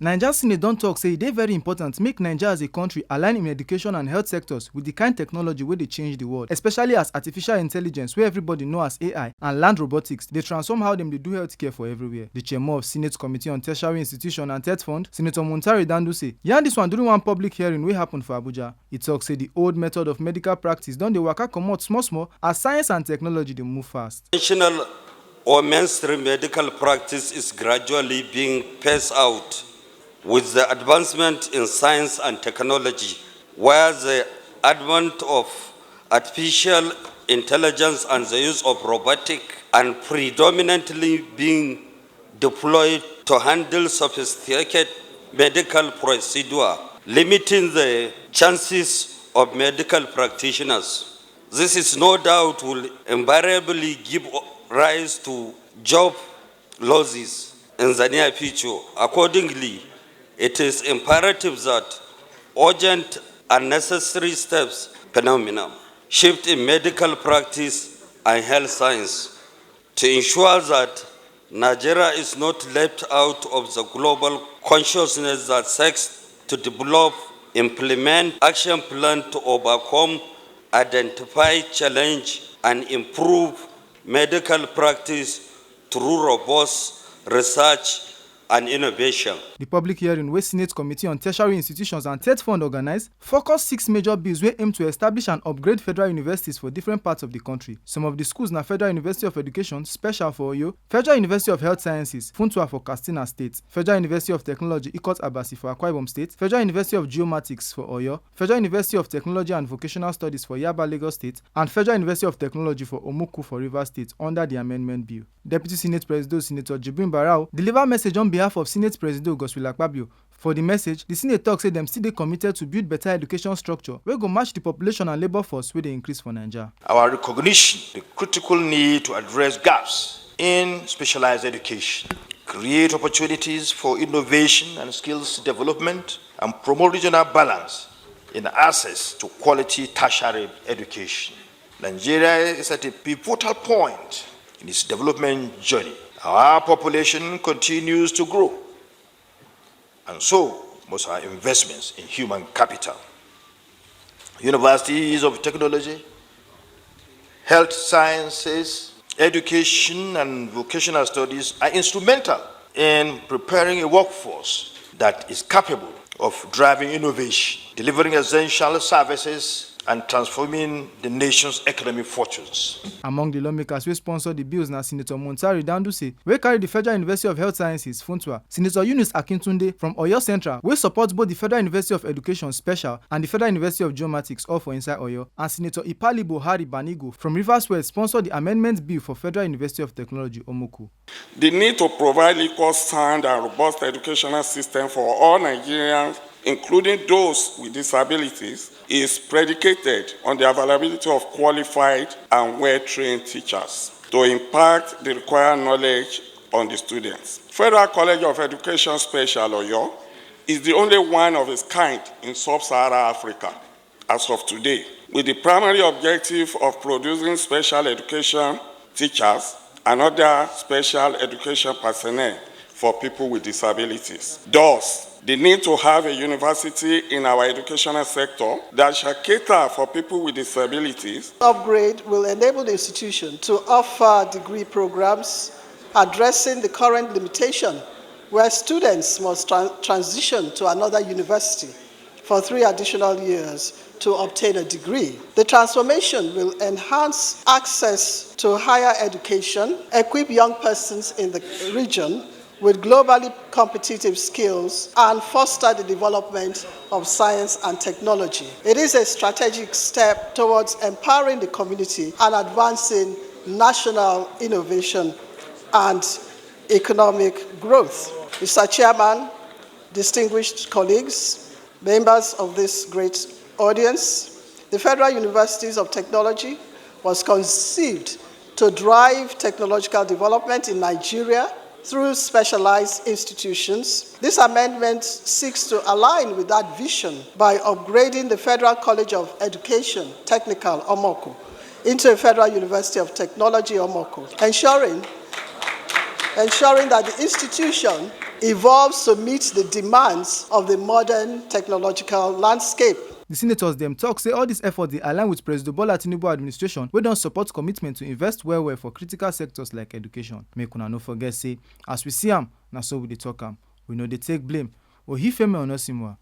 Naija Senate don tok say e dey very important make Naija as a country align im education and health sectors with the kind technology wey dey change the world, especially as artificial intelligence wey everybody know as AI and land robotics dey transform how dem dey do healthcare for everywhere. The Chairmo of Senate Committee on Tertiary Institutions and TETFund, Senator Muntari Danduse, yarn dis one during one public hearing wey happen for Abuja. E tok say the old method of medical practice don dey waka comot small as science and technology dey move fast. Conventional or mainstream medical practice is gradually being phased out with the advancement in science and technology, where the advent of artificial intelligence and the use of robotic and predominantly being deployed to handle sophisticated medical procedure, limiting the chances of medical practitioners. This is no doubt will invariably give rise to job losses in the near future. Accordingly, it is imperative that urgent and necessary steps, phenomena, shift in medical practice and health science to ensure that Nigeria is not left out of the global consciousness that seeks to develop, implement action plan to overcome, identify challenge, and improve medical practice through robust research and innovation. The public hearing wey Senate Committee on Tertiary Institutions and TETFund organize focus 6 major bills wey aim to establish and upgrade federal universities for different parts of the country. Some of the schools na Federal University of Education, Special for Oyo, Federal University of Health Sciences, Funtua for Katsina State, Federal University of Technology, Ikot Abasi for Akwa Ibom State, Federal University of Geomatics for Oyo, Federal University of Technology and Vocational Studies for Yaba, Lagos State, and Federal University of Technology for Omuku for Rivers State under the amendment bill. Deputy Senate President Senator Jibrin Barau deliver message on behalf of Senate President Godswill Akpabio. For the message, the Senate tok say dem still dey committed to build better education structure wey go match the population and labour force wey dey increase for Naija. Our recognition, the critical need to address gaps in specialized education, create opportunities for innovation and skills development, and promote regional balance in access to quality tertiary education. Nigeria is at a pivotal point in its development journey. Our population continues to grow, and so must our investments in human capital. Universities of technology, health sciences, education, and vocational studies are instrumental in preparing a workforce that is capable of driving innovation, delivering essential services, and transforming the nation's economic fortunes. Among the lawmakers wey sponsor the bills na Senator Muntari Danduse wey carry the Federal University of Health Sciences, Funtua, Senator Yunus Akintunde from Oyo Central wey support both the Federal University of Education, Special, and the Federal University of Geomatics, all for inside Oyo, and Senator Ipalibo Hari Banigo from Rivers West sponsor the amendment bill for Federal University of Technology, Omuku. The need to provide equal, sound, and robust educational system for all Nigerians, including those with disabilities, is predicated on the availability of qualified and well-trained teachers to impart the required knowledge on the students. Federal College of Education Special Oyo is the only one of its kind in sub-Saharan Africa as of today, with the primary objective of producing special education teachers and other special education personnel for people with disabilities. Thus, the need to have a university in our educational sector that shall cater for people with disabilities. Upgrade will enable the institution to offer degree programs addressing the current limitation where students must transition to another university for 3 additional years to obtain a degree. The transformation will enhance access to higher education, equip young persons in the region with globally competitive skills, and foster the development of science and technology. It is a strategic step towards empowering the community and advancing national innovation and economic growth. Mr. Chairman, distinguished colleagues, members of this great audience, the Federal Universities of Technology was conceived to drive technological development in Nigeria through specialized institutions. This amendment seeks to align with that vision by upgrading the Federal College of Education, Technical, Omoko, into a Federal University of Technology, Omoko, ensuring that the institution evolves to meet the demands of the modern technological landscape. The senators dem tok say all dis efforts dey align with President Bola Tinubu administration wey don support commitment to invest well for critical sectors like education. Make una no forget say as we see am, na so we dey talk am. We no dey take blame. Oyifemi Onosimwa,